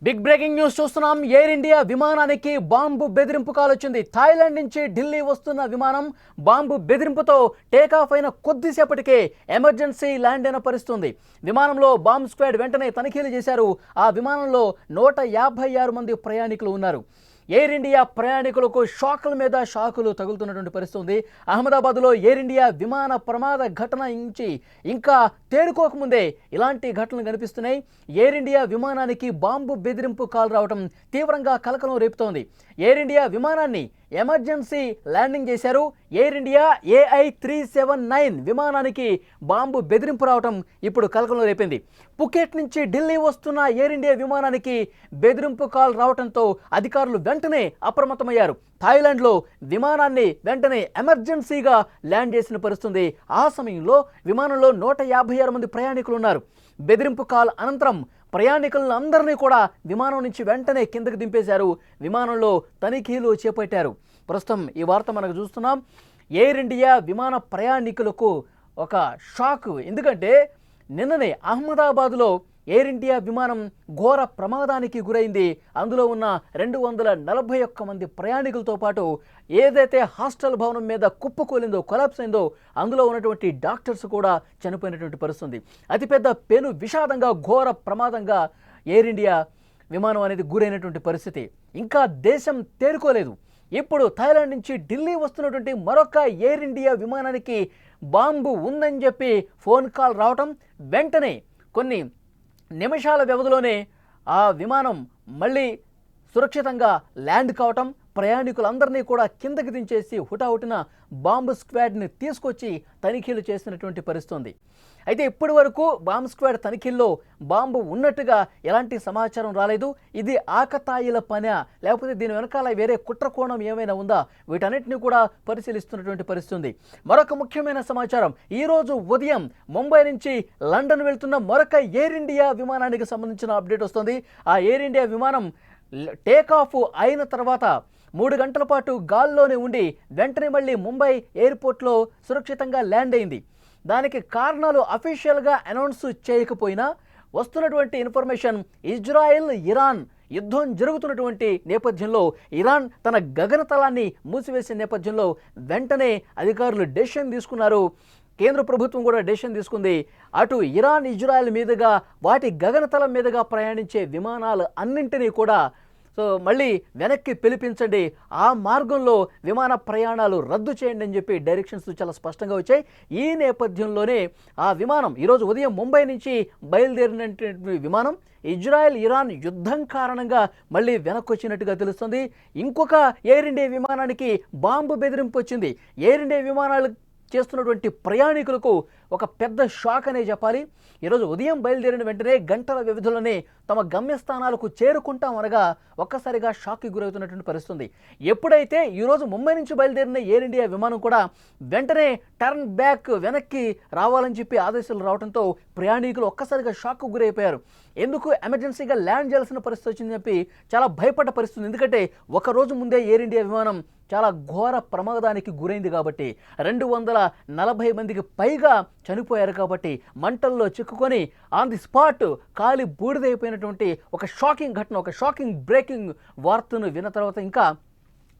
Big breaking news చూస్తున్నాం. Air India విమానానికి bomb బెదిరింపు కాల్ వచ్చింది. థాయిలాండ్ నుంచి ఢిల్లీ వస్తున్న విమానం బాంబు బెదిరింపుతో టేకాఫ్ అయిన కొద్దిసేపటికే ఎమర్జెన్సీ ల్యాండ్ అయిన పరిస్థితుంది. విమానంలో బాంబ్ స్క్వాడ్ వెంటనే తనిఖీలు చేశారు. ఆ విమానంలో 156 మంది ప్రయాణికులు ఉన్నారు. ఎయిర్ ఇండియా ప్రయాణికులకు షాకుల మీద షాకులు తగులుతున్నటువంటి పరిస్థితి ఉంది. అహ్మదాబాద్లో ఎయిర్ ఇండియా విమాన ప్రమాద ఘటన నుంచి ఇంకా తేరుకోకముందే ఇలాంటి ఘటనలు కనిపిస్తున్నాయి. ఎయిర్ ఇండియా విమానానికి బాంబు బెదిరింపు కాల్ రావడం తీవ్రంగా కలకలం రేపుతోంది. ఎయిర్ ఇండియా విమానాన్ని ఎమర్జెన్సీ ల్యాండింగ్ చేశారు. ఎయిర్ ఇండియా AI379 విమానానికి బాంబు బెదిరింపు రావడం ఇప్పుడు కలకలం రేపింది. పుకెట్ నుంచి ఢిల్లీ వస్తున్న ఎయిర్ ఇండియా విమానానికి బెదిరింపు కాల్ రావడంతో అధికారులు వెంటనే అప్రమత్తమయ్యారు. థాయిలాండ్లో విమానాన్ని వెంటనే ఎమర్జెన్సీగా ల్యాండ్ చేసిన పరిస్థితుంది. ఆ సమయంలో విమానంలో 156 మంది ప్రయాణికులు ఉన్నారు. బెదిరింపు కాల్ అనంతరం ప్రయాణికులందరినీ కూడా విమానం నుంచి వెంటనే కిందకు దింపేశారు. విమానంలో తనిఖీలు చేపట్టారు. ప్రస్తుతం ఈ వార్త మనకు చూస్తున్నాం. ఎయిర్ ఇండియా విమాన ప్రయాణికులకు ఒక షాక్. ఎందుకంటే నిన్ననే అహ్మదాబాద్లో ఎయిర్ ఇండియా విమానం ఘోర ప్రమాదానికి గురైంది. అందులో ఉన్న 241 మంది ప్రయాణికులతో పాటు ఏదైతే హాస్టల్ భవనం మీద కుప్పకూలిందో, కొలాప్స్ అయిందో, అందులో ఉన్నటువంటి డాక్టర్స్ కూడా చనిపోయినటువంటి పరిస్థితి. అతిపెద్ద పెను విషాదంగా, ఘోర ప్రమాదంగా ఎయిర్ ఇండియా విమానం అనేది గురైనటువంటి పరిస్థితి. ఇంకా దేశం తేరుకోలేదు. ఇప్పుడు థాయిలాండ్ నుంచి ఢిల్లీ వస్తున్నటువంటి మరొక ఎయిర్ ఇండియా విమానానికి బాంబు ఉందని చెప్పి ఫోన్ కాల్ రావటం, వెంటనే కొన్ని నిమిషాల వ్యవధిలోనే ఆ విమానం మళ్ళీ సురక్షితంగా ల్యాండ్ కావటం, ప్రయాణికులందరినీ కూడా కిందకి దించేసి హుటాహుటిన బాంబు స్క్వాడ్ని తీసుకొచ్చి తనిఖీలు చేసినటువంటి పరిస్థితుంది. అయితే ఇప్పటి వరకు బాంబు స్క్వాడ్ తనిఖీల్లో బాంబు ఉన్నట్టుగా ఎలాంటి సమాచారం రాలేదు. ఇది ఆకతాయిల పనా, లేకపోతే దీని వెనకాల వేరే కుట్రకోణం ఏమైనా ఉందా, వీటన్నిటిని కూడా పరిశీలిస్తున్నటువంటి పరిస్థితుంది. మరొక ముఖ్యమైన సమాచారం, ఈరోజు ఉదయం ముంబై నుంచి లండన్ వెళ్తున్న మరొక ఎయిర్ ఇండియా విమానానికి సంబంధించిన అప్డేట్ వస్తుంది. ఆ ఎయిర్ ఇండియా విమానం టేకాఫ్ అయిన తర్వాత 3 గంటల పాటు గాల్లోనే ఉండి వెంటనే మళ్ళీ ముంబై ఎయిర్పోర్ట్లో సురక్షితంగా ల్యాండ్ అయింది. దానికి కారణాలు అఫీషియల్గా అనౌన్స్ చేయకపోయినా వస్తున్నటువంటి ఇన్ఫర్మేషన్, ఇజ్రాయెల్ ఇరాన్ యుద్ధం జరుగుతున్నటువంటి నేపథ్యంలో, ఇరాన్ తన గగనతలాన్ని మూసివేసే నేపథ్యంలో వెంటనే అధికారులు డెసిషన్ తీసుకున్నారు. కేంద్ర ప్రభుత్వం కూడా డెసిషన్ తీసుకుంది. అటు ఇరాన్, ఇజ్రాయెల్ మీదుగా, వాటి గగనతలం మీదుగా ప్రయాణించే విమానాలు అన్నింటినీ కూడా మళ్ళీ వెనక్కి పిలిపించండి, ఆ మార్గంలో విమాన ప్రయాణాలు రద్దు చేయండి అని చెప్పి డైరెక్షన్స్ చాలా స్పష్టంగా వచ్చాయి. ఈ నేపథ్యంలోనే ఆ విమానం ఈరోజు ఉదయం ముంబై నుంచి బయలుదేరినటువంటి విమానం ఇజ్రాయెల్ ఇరాన్ యుద్ధం కారణంగా మళ్ళీ వెనక్కి వచ్చినట్టుగా తెలుస్తుంది. ఇంకొక ఎయిర్ ఇండియా విమానానికి బాంబు బెదిరింపు వచ్చింది. ఎయిర్ ఇండియా విమానాలు చేస్తున్నటువంటి ప్రయాణికులకు ఒక పెద్ద షాక్ అనే చెప్పాలి. ఈరోజు ఉదయం బయలుదేరిన వెంటనే గంటల వ్యవధిలోనే తమ గమ్యస్థానాలకు చేరుకుంటాం అనగా ఒక్కసారిగా షాక్కి గురవుతున్నటువంటి పరిస్థితుంది. ఎప్పుడైతే ఈరోజు ముంబై నుంచి బయలుదేరిన ఎయిర్ ఇండియా విమానం కూడా వెంటనే టర్న్ బ్యాక్, వెనక్కి రావాలని చెప్పి ఆదేశాలు రావడంతో ప్రయాణికులు ఒక్కసారిగా షాక్కు గురైపోయారు. ఎందుకు ఎమర్జెన్సీగా ల్యాండ్ చేయాల్సిన పరిస్థితి వచ్చిందని చెప్పి చాలా భయపడ్డ పరిస్థితి. ఎందుకంటే ఒకరోజు ముందే ఎయిర్ ఇండియా విమానం చాలా ఘోర ప్రమాదానికి గురైంది కాబట్టి, 240 మందికి పైగా చనిపోయారు కాబట్టి, మంటల్లో చిక్కుకొని ఆన్ ది స్పాట్ కాలి బూడిదైపోయినటువంటి ఒక షాకింగ్ ఘటన, ఒక షాకింగ్ బ్రేకింగ్ వార్తను విన్న తర్వాత ఇంకా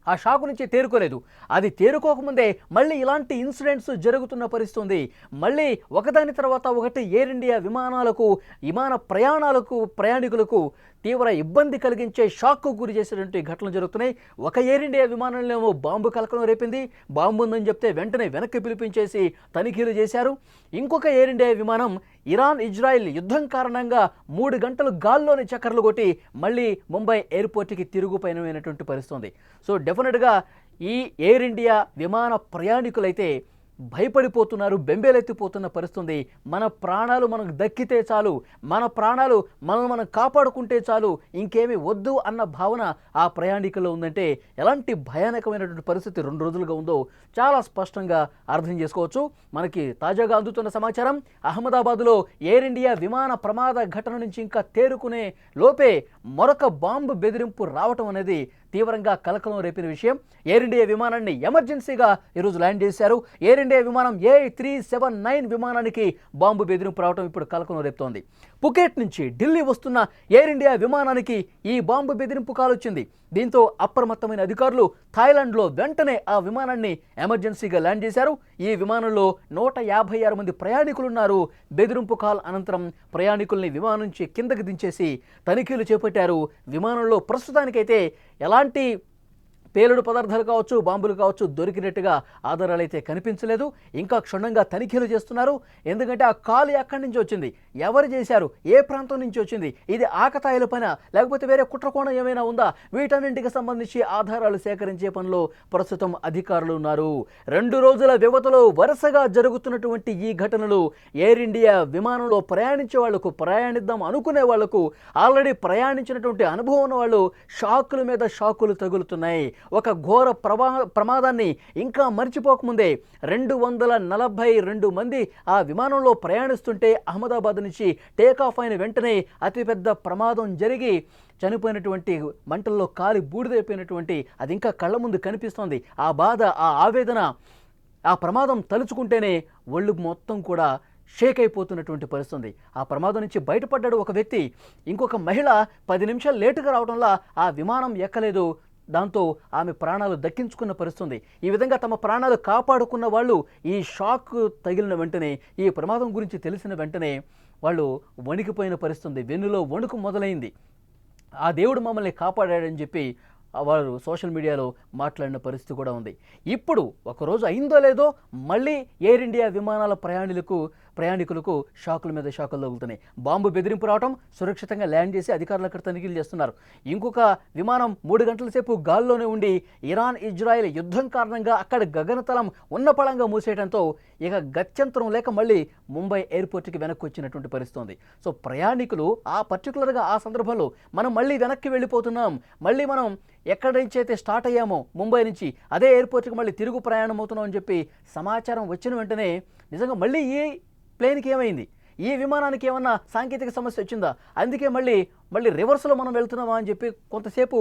ఆ షాకు నుంచి తేరుకోలేదు. అది తేరుకోకముందే మళ్ళీ ఇలాంటి ఇన్సిడెంట్స్ జరుగుతున్న పరిస్థితి ఉంది. మళ్ళీ ఒకదాని తర్వాత ఒకటి ఎయిర్ ఇండియా విమాన ప్రయాణికులకు తీవ్ర ఇబ్బంది కలిగించే షాక్కు గురి చేసేటువంటి ఘటనలు జరుగుతున్నాయి. ఒక ఎయిర్ ఇండియా విమానంలో బాంబు కలకలం రేపింది. బాంబు ఉందని చెప్తే వెంటనే వెనక్కి పిలిపించేసి తనిఖీలు చేశారు. ఇంకొక ఎయిర్ ఇండియా విమానం ఇరాన్ ఇజ్రాయెల్ యుద్ధం కారణంగా 3 గంటలు గాల్లోని చక్కర్లు కొట్టి మళ్ళీ ముంబై ఎయిర్పోర్ట్కి తిరుగు పయనమైనటువంటి పరిస్థితుంది. సో డెఫినెట్గా ఈ ఎయిర్ ఇండియా విమాన ప్రయాణికులైతే భయపడిపోతున్నారు, బెంబేలెత్తిపోతున్న పరిస్థితుంది. మన ప్రాణాలు మనకు దక్కితే చాలు, మన ప్రాణాలు మనం కాపాడుకుంటే చాలు, ఇంకేమీ వద్దు అన్న భావన ఆ ప్రయాణికుల్లో ఉందంటే ఎలాంటి భయానకమైనటువంటి పరిస్థితి 2 రోజులుగా ఉందో చాలా స్పష్టంగా అర్థం చేసుకోవచ్చు. మనకి తాజాగా అందుతున్న సమాచారం, అహ్మదాబాద్లో ఎయిర్ ఇండియా విమాన ప్రమాద ఘటన నుంచి ఇంకా తేరుకునే లోపే మరొక బాంబు బెదిరింపు రావటం అనేది తీవ్రంగా కలకలం రేపిన విషయం. ఎయిర్ ఇండియా విమానాన్ని ఎమర్జెన్సీగా ఈరోజు ల్యాండ్ చేశారు. ఎయిర్ ఇండియా విమానం AI379 విమానానికి బాంబు బెదిరింపు రావడం ఇప్పుడు కలకలం రేపుతోంది. పుకెట్ నుంచి ఢిల్లీ వస్తున్న ఎయిర్ ఇండియా విమానానికి ఈ బాంబు బెదిరింపు కాల్ వచ్చింది. దీంతో అప్రమత్తమైన అధికారులు థాయిలాండ్లో వెంటనే ఆ విమానాన్ని ఎమర్జెన్సీగా ల్యాండ్ చేశారు. ఈ విమానంలో 156 మంది ప్రయాణికులున్నారు. బెదిరింపు కాల్ అనంతరం ప్రయాణికుల్ని విమానం నుంచి కిందకి దించేసి తనిఖీలు చేపట్టారు. విమానంలో ప్రస్తుతానికైతే ఎలాంటి పేలుడు పదార్థాలు కావచ్చు, బాంబులు కావచ్చు దొరికినట్టుగా ఆధారాలు అయితే కనిపించలేదు. ఇంకా క్షుణ్ణంగా తనిఖీలు చేస్తున్నారు. ఎందుకంటే ఆ కాలు ఎక్కడి నుంచి వచ్చింది, ఎవరు చేశారు, ఏ ప్రాంతం నుంచి వచ్చింది, ఇది ఆకతాయిల పైన లేకపోతే వేరే కుట్రకోణం ఏమైనా ఉందా, వీటన్నింటికి సంబంధించి ఆధారాలు సేకరించే పనిలో ప్రస్తుతం అధికారులు ఉన్నారు. 2 రోజుల వ్యవధిలో వరుసగా జరుగుతున్నటువంటి ఈ ఘటనలు ఎయిర్ ఇండియా విమానంలో ప్రయాణించే వాళ్లకు, ప్రయాణిద్దాం అనుకునే వాళ్లకు, ఆల్రెడీ ప్రయాణించినటువంటి అనుభవం ఉన్న వాళ్ళు షాకుల మీద షాకులు తగులుతున్నాయి. ఒక ఘోర ప్రమాదాన్ని ఇంకా మర్చిపోకముందే 242 మంది ఆ విమానంలో ప్రయాణిస్తుంటే అహ్మదాబాద్ నుంచి టేకాఫ్ అయిన వెంటనే అతిపెద్ద ప్రమాదం జరిగి చనిపోయినటువంటి మంటల్లో కాలి బూడిదైపోయినటువంటి అది ఇంకా కళ్ళ ముందు కనిపిస్తోంది. ఆ బాధ, ఆ ఆవేదన, ఆ ప్రమాదం తలుచుకుంటేనే ఒళ్ళు మొత్తం కూడా షేక్ అయిపోతున్నటువంటి పరిస్థితి. ఆ ప్రమాదం నుంచి బయటపడ్డాడు ఒక వ్యక్తి. ఇంకొక మహిళ 10 నిమిషాలు లేటుగా రావడంలో ఆ విమానం ఎక్కలేదు. దాంతో ఆమె ప్రాణాలు దక్కించుకున్న పరిస్థితి. ఈ విధంగా తమ ప్రాణాలు కాపాడుకున్న వాళ్ళు ఈ షాక్ తగిలిన వెంటనే, ఈ ప్రమాదం గురించి తెలిసిన వెంటనే వాళ్ళు వణికిపోయిన పరిస్థితి. వెన్నులో వణుకు మొదలైంది. ఆ దేవుడు మమ్మల్ని కాపాడాడని చెప్పి వారు సోషల్ మీడియాలో మాట్లాడిన పరిస్థితి కూడా ఉంది. ఇప్పుడు ఒకరోజు అయిందో లేదో మళ్ళీ ఎయిర్ ఇండియా విమానాల ప్రయాణికులకు షాకుల మీద షాకులు తగులుతున్నాయి. బాంబు బెదిరింపు రావడం, సురక్షితంగా ల్యాండ్ చేసి అధికారులు అక్కడ తనిఖీలు చేస్తున్నారు. ఇంకొక విమానం 3 గంటల సేపు గాల్లోనే ఉండి ఇరాన్ ఇజ్రాయెల్ యుద్ధం కారణంగా అక్కడ గగనతలం ఉన్నపళంగా మూసేయడంతో ఇక గత్యంతరం లేక మళ్ళీ ముంబై ఎయిర్పోర్ట్కి వెనక్కి వచ్చినటువంటి పరిస్థితి ఉంది. సో ప్రయాణికులు పర్టికులర్గా ఆ సందర్భంలో మనం మళ్ళీ వెనక్కి వెళ్ళిపోతున్నాం, మళ్ళీ మనం ఎక్కడి నుంచి అయితే స్టార్ట్ అయ్యామో ముంబై నుంచి అదే ఎయిర్పోర్ట్కి మళ్ళీ తిరుగు ప్రయాణం అవుతున్నాం అని చెప్పి సమాచారం వచ్చిన వెంటనే నిజంగా మళ్ళీ ఈ ప్లేన్కి ఏమైంది, ఈ విమానానికి ఏమన్నా సాంకేతిక సమస్య వచ్చిందా, అందుకే మళ్ళీ రివర్స్లో మనం వెళ్తున్నామా అని చెప్పి కొంతసేపు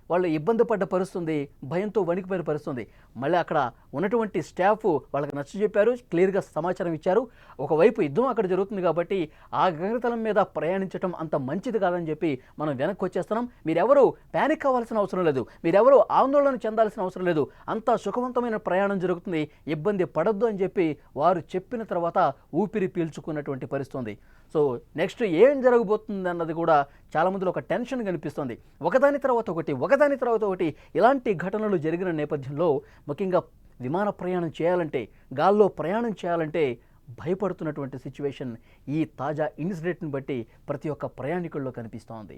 వాళ్ళు ఇబ్బంది పడ్డ పరిస్థితుంది, భయంతో వణికిపోయిన పరిస్థితుంది. మళ్ళీ అక్కడ ఉన్నటువంటి స్టాఫ్ వాళ్ళకి నచ్చ చెప్పారు, క్లియర్గా సమాచారం ఇచ్చారు. ఒకవైపు యుద్ధం అక్కడ జరుగుతుంది కాబట్టి ఆ గగనతలం మీద ప్రయాణించడం అంత మంచిది కాదని చెప్పి మనం వెనక్కి వచ్చేస్తున్నాం, మీరెవరూ ప్యానిక్ అవ్వాల్సిన అవసరం లేదు, మీరెవరూ ఆందోళన చెందాల్సిన అవసరం లేదు, అంతా సుఖవంతమైన ప్రయాణం జరుగుతుంది, ఇబ్బంది పడొద్దు అని చెప్పి వారు చెప్పిన తర్వాత ఊపిరి పీల్చుకున్నటువంటి పరిస్థితుంది. సో నెక్స్ట్ ఏం జరగబోతుంది అన్నది కూడా చాలామందిలో ఒక టెన్షన్ కనిపిస్తుంది. ఒకదాని తర్వాత ఒకటి ఇలాంటి ఘటనలు జరిగిన నేపథ్యంలో ముఖ్యంగా విమాన ప్రయాణం చేయాలంటే, గాల్లో ప్రయాణం చేయాలంటే భయపడుతున్నటువంటి సిచ్యువేషన్ ఈ తాజా ఇన్సిడెంట్ని బట్టి ప్రతి ఒక్క ప్రయాణికుల్లో కనిపిస్తోంది.